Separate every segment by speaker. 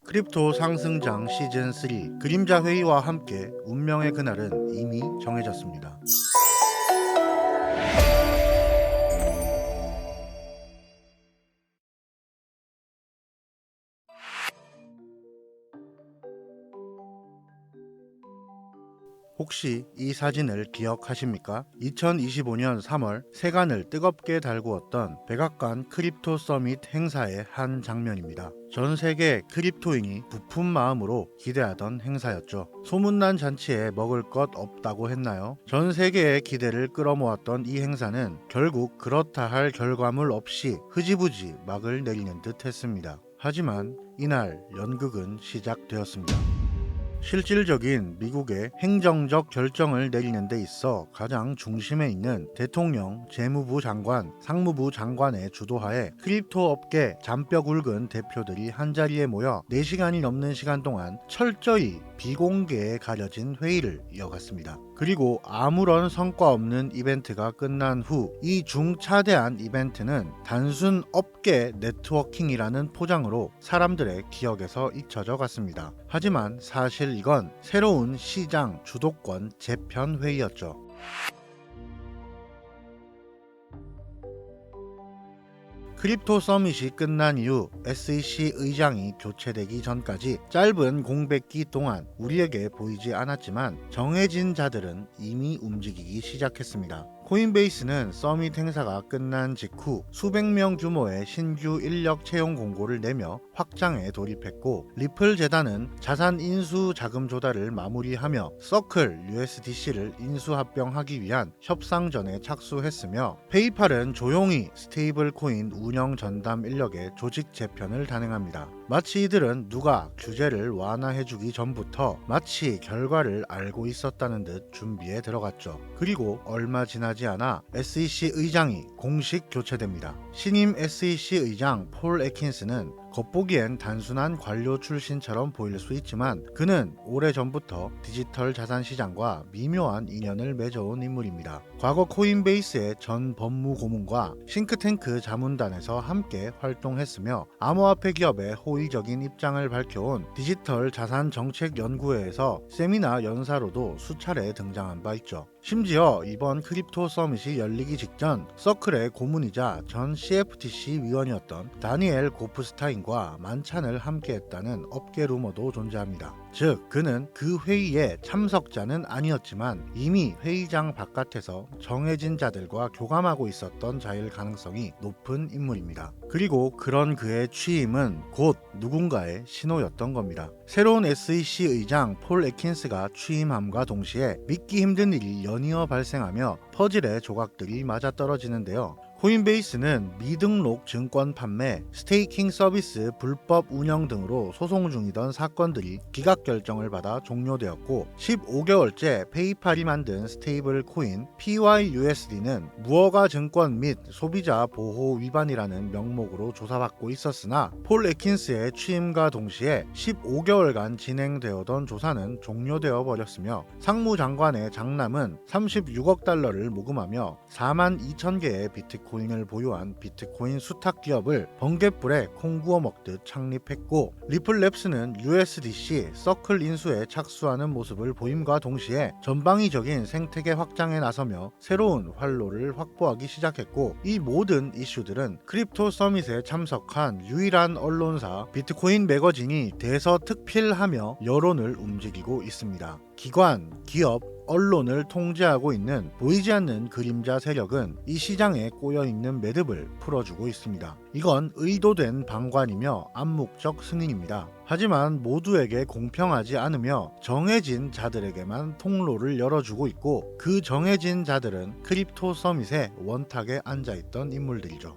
Speaker 1: 크립토 상승장 시즌3 그림자 회의와 함께 운명의 그날은 이미 정해졌습니다. 혹시 이 사진을 기억하십니까? 2025년 3월 세간을 뜨겁게 달구었던 백악관 크립토 서밋 행사의 한 장면입니다. 전 세계 크립토인이 부푼 마음으로 기대하던 행사였죠. 소문난 잔치에 먹을 것 없다고 했나요? 전 세계의 기대를 끌어모았던 이 행사는 결국 그렇다 할 결과물 없이 흐지부지 막을 내리는 듯 했습니다. 하지만 이날 연극은 시작되었습니다. 실질적인 미국의 행정적 결정을 내리는 데 있어 가장 중심에 있는 대통령, 재무부 장관, 상무부 장관의 주도하에 크립토 업계 잔뼈 굵은 대표들이 한자리에 모여 4시간이 넘는 시간 동안 철저히 비공개에 가려진 회의를 이어갔습니다. 그리고 아무런 성과 없는 이벤트가 끝난 후 이 중차대한 이벤트는 단순 업계 네트워킹이라는 포장으로 사람들의 기억에서 잊혀져 갔습니다. 하지만 사실 이건 새로운 시장 주도권 재편 회의였죠. 크립토 서밋이 끝난 이후 SEC 의장이 교체되기 전까지 짧은 공백기 동안 우리에게 보이지 않았지만 정해진 자들은 이미 움직이기 시작했습니다. 코인베이스는 서밋 행사가 끝난 직후 수백 명 규모의 신규 인력 채용 공고를 내며 확장에 돌입했고, 리플 재단은 자산 인수 자금 조달을 마무리하며 서클 USDC를 인수 합병하기 위한 협상전에 착수했으며, 페이팔은 조용히 스테이블 코인 운영 전담 인력의 조직 재편을 단행합니다. 마치 이들은 누가 규제를 완화해주기 전부터 마치 결과를 알고 있었다는 듯 준비에 들어갔죠. 그리고 얼마 지나지 않아 SEC 의장이 공식 교체됩니다. 신임 SEC 의장 폴 애킨스는 겉보기엔 단순한 관료 출신처럼 보일 수 있지만 그는 오래전부터 디지털 자산 시장과 미묘한 인연을 맺어온 인물입니다. 과거 코인베이스의 전 법무 고문과 싱크탱크 자문단에서 함께 활동했으며 암호화폐 기업의 호의적인 입장을 밝혀온 디지털 자산 정책 연구회에서 세미나 연사로도 수차례 등장한 바 있죠. 심지어 이번 크립토 서밋이 열리기 직전 서클의 고문이자 전 CFTC 위원이었던 다니엘 고프스타인과 만찬을 함께했다는 업계 루머도 존재합니다. 즉, 그는 그 회의에 참석자는 아니었지만 이미 회의장 바깥에서 정해진 자들과 교감하고 있었던 자일 가능성이 높은 인물입니다. 그리고 그런 그의 취임은 곧 누군가의 신호였던 겁니다. 새로운 SEC 의장 폴 애킨스가 취임함과 동시에 믿기 힘든 일이 연이어 발생하며 퍼즐의 조각들이 맞아떨어지는데요. 코인베이스는 미등록 증권 판매, 스테이킹 서비스 불법 운영 등으로 소송 중이던 사건들이 기각 결정을 받아 종료되었고, 15개월째 페이팔이 만든 스테이블 코인 PYUSD는 무허가 증권 및 소비자 보호 위반이라는 명목으로 조사받고 있었으나 폴 애킨스의 취임과 동시에 15개월간 진행되어던 조사는 종료되어 버렸으며, 상무장관의 장남은 36억 달러를 모금하며 4만 2천 개의 비트코인을 보유한 비트코인 수탁 기업을 번갯불에 콩 구워 먹듯 창립했고, 리플랩스는 USDC 서클 인수에 착수하는 모습을 보임과 동시에 전방위적인 생태계 확장에 나서며 새로운 활로를 확보하기 시작했고, 이 모든 이슈들은 크립토 서밋에 참석한 유일한 언론사 비트코인 매거진이 대서특필하며 여론을 움직이고 있습니다. 기관, 기업, 언론을 통제하고 있는 보이지 않는 그림자 세력은 이 시장에 꼬여있는 매듭을 풀어주고 있습니다. 이건 의도된 방관이며 암묵적 승인입니다. 하지만 모두에게 공평하지 않으며 정해진 자들에게만 통로를 열어주고 있고, 그 정해진 자들은 크립토 서밋의 원탁에 앉아있던 인물들이죠.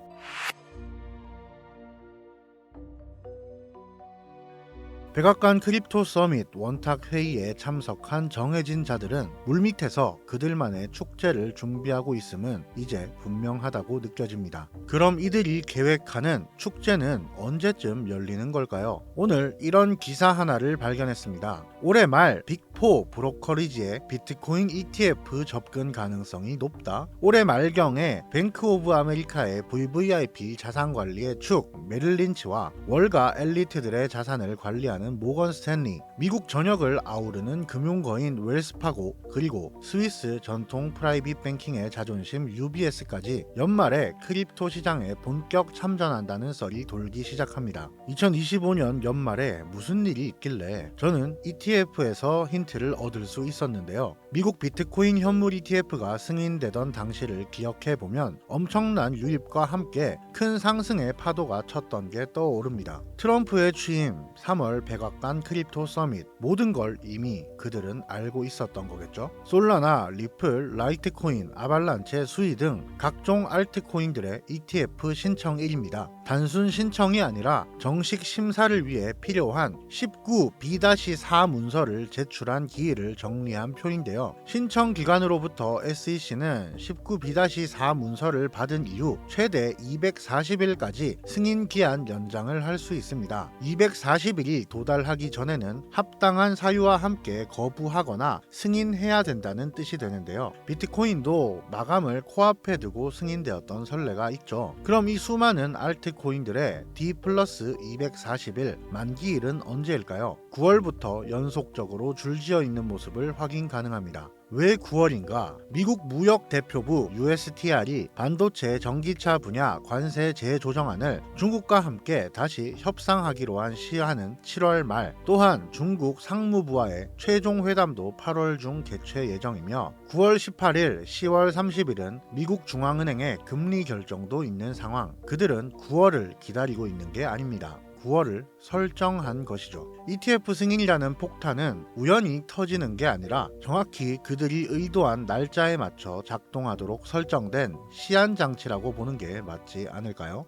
Speaker 1: 백악관 크립토 서밋 원탁 회의에 참석한 정해진 자들은 물밑에서 그들만의 축제를 준비하고 있음은 이제 분명하다고 느껴집니다. 그럼 이들이 계획하는 축제는 언제쯤 열리는 걸까요? 오늘 이런 기사 하나를 발견했습니다. 올해 말 빅4 브로커리지의 비트코인 ETF 접근 가능성이 높다. 올해 말경에 뱅크 오브 아메리카의 VVIP 자산관리의 축 메릴 린치와 월가 엘리트들의 자산을 관리하는 시작하는 모건 스탠리, 미국 전역을 아우르는 금융거인 웰스파고, 그리고 스위스 전통 프라이빗 뱅킹의 자존심 UBS까지 연말에 크립토 시장에 본격 참전한다는 썰이 돌기 시작합니다. 2025년 연말에 무슨 일이 있길래 저는 ETF에서 힌트를 얻을 수 있었는데요. 미국 비트코인 현물 ETF가 승인되던 당시를 기억해보면 엄청난 유입과 함께 큰 상승의 파도가 쳤던 게 떠오릅니다. 트럼프의 취임, 3월 백악관 크립토 서밋, 모든 걸 이미 그들은 알고 있었던 거겠죠. 솔라나, 리플, 라이트코인, 아발란체, 수이 등 각종 알트코인들의 ETF 신청일입니다. 단순 신청이 아니라 정식 심사를 위해 필요한 19B-4 문서를 제출한 기일을 정리한 표인데요. 신청 기관으로부터 SEC는 19B-4 문서를 받은 이후 최대 240일까지 승인 기한 연장을 할 수 있습니다. 240일이 도달하기 전에는 합당한 사유와 함께 거부하거나 승인해야 된다는 뜻이 되는데요. 비트코인도 마감을 코앞에 두고 승인되었던 선례가 있죠. 그럼 이 수많은 알트코인들의 D+240일 만기일은 언제일까요? 9월부터 연속적으로 줄지어 있는 모습을 확인 가능합니다. 왜 9월인가? 미국 무역 대표부 USTR이 반도체 전기차 분야 관세 재조정안을 중국과 함께 다시 협상하기로 한 시한은 7월 말, 또한 중국 상무부와의 최종 회담도 8월 중 개최 예정이며 9월 18일, 10월 30일은 미국 중앙은행의 금리 결정도 있는 상황. 그들은 9월을 기다리고 있는 게 아닙니다. 9월을 설정한 것이죠. ETF 승인이라는 폭탄은 우연히 터지는 게 아니라 정확히 그들이 의도한 날짜에 맞춰 작동하도록 설정된 시한 장치라고 보는 게 맞지 않을까요?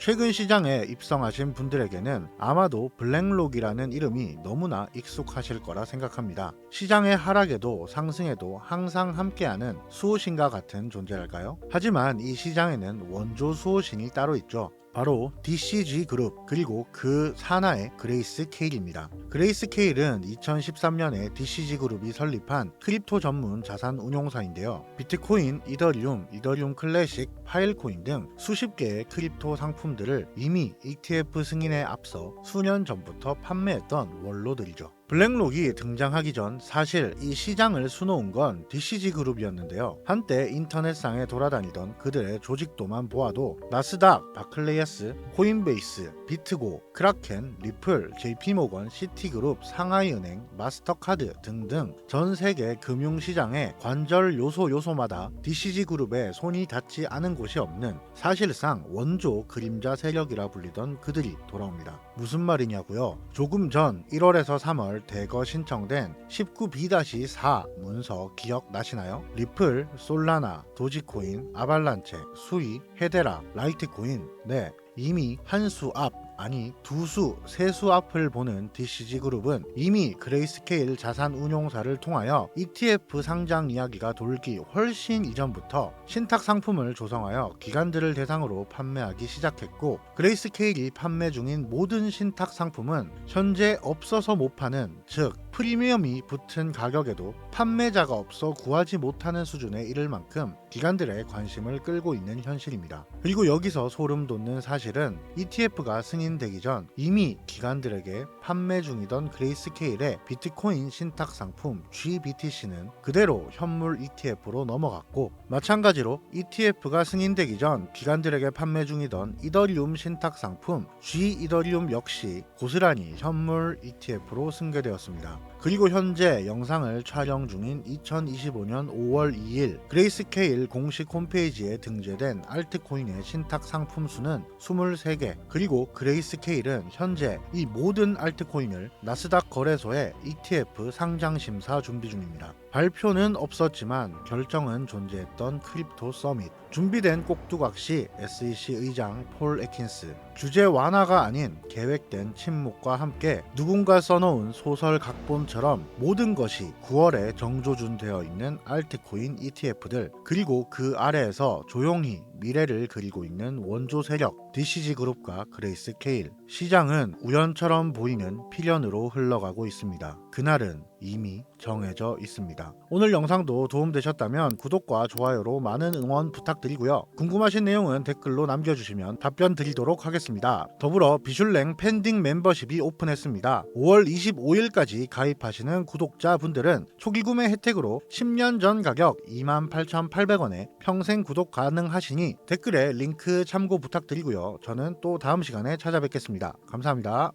Speaker 1: 최근 시장에 입성하신 분들에게는 아마도 블랙록이라는 이름이 너무나 익숙하실 거라 생각합니다. 시장의 하락에도 상승에도 항상 함께하는 수호신과 같은 존재랄까요? 하지만 이 시장에는 원조 수호신이 따로 있죠. 바로 DCG 그룹, 그리고 그 산하의 그레이스케일입니다. 그레이스케일은 2013년에 DCG 그룹이 설립한 크립토 전문 자산 운용사인데요. 비트코인, 이더리움 클래식, 파일코인 등 수십 개의 크립토 상품들을 이미 ETF 승인에 앞서 수년 전부터 판매했던 원로들이죠. 블랙록이 등장하기 전 사실 이 시장을 수놓은 건 DCG 그룹이었는데요. 한때 인터넷상에 돌아다니던 그들의 조직도만 보아도 나스닥, 바클레이스, 코인베이스, 비트고, 크라켄, 리플, JP모건, 시티그룹, 상하이은행, 마스터카드 등등 전 세계 금융시장의 관절 요소마다 DCG 그룹에 손이 닿지 않은 곳이 없는 사실상 원조 그림자 세력이라 불리던 그들이 돌아옵니다. 무슨 말이냐고요? 조금 전 1월에서 3월 대거 신청된 19B-4 문서 기억나시나요? 리플, 솔라나, 도지코인, 아발란체, 수이, 헤데라, 라이트코인, 네, 이미 한 수 앞, 아니 두 수, 세 수 앞을 보는 DCG 그룹은 이미 그레이스케일 자산 운용사를 통하여 ETF 상장 이야기가 돌기 훨씬 이전부터 신탁 상품을 조성하여 기관들을 대상으로 판매하기 시작했고, 그레이스케일이 판매 중인 모든 신탁 상품은 현재 없어서 못 파는, 즉 프리미엄이 붙은 가격에도 판매자가 없어 구하지 못하는 수준에 이를 만큼 기관들의 관심을 끌고 있는 현실입니다. 그리고 여기서 소름 돋는 사실은 ETF가 승인되기 전 이미 기관들에게 판매 중이던 그레이스케일의 비트코인 신탁 상품 GBTC는 그대로 현물 ETF로 넘어갔고, 마찬가지로 ETF가 승인되기 전 기관들에게 판매 중이던 이더리움 신탁 상품 G-이더리움 역시 고스란히 현물 ETF로 승계되었습니다. 그리고 현재 영상을 촬영 중인 2025년 5월 2일 그레이스케일 공식 홈페이지에 등재된 알트코인의 신탁 상품 수는 23개, 그리고 그레이스케일은 현재 이 모든 알트코인을 나스닥 거래소에 ETF 상장 심사 준비 중입니다. 발표는 없었지만 결정은 존재했던 크립토 서밋. 준비된 꼭두각시 SEC 의장 폴 애킨스. 규제 완화가 아닌 계획된 침묵과 함께 누군가 써놓은 소설 각본처럼 모든 것이 9월에 정조준되어 있는 알트코인 ETF들, 그리고 그 아래에서 조용히 미래를 그리고 있는 원조 세력 DCG 그룹과 그레이스 케일. 시장은 우연처럼 보이는 필연으로 흘러가고 있습니다. 그날은 이미 정해져 있습니다. 오늘 영상도 도움되셨다면 구독과 좋아요로 많은 응원 부탁드리고요. 궁금하신 내용은 댓글로 남겨주시면 답변 드리도록 하겠습니다. 더불어 비슐랭 펜딩 멤버십이 오픈했습니다. 5월 25일까지 가입하시는 구독자분들은 초기 구매 혜택으로 10년 전 가격 28,800원에 평생 구독 가능하시니 댓글에 링크 참고 부탁드리고요. 저는 또 다음 시간에 찾아뵙겠습니다. 감사합니다.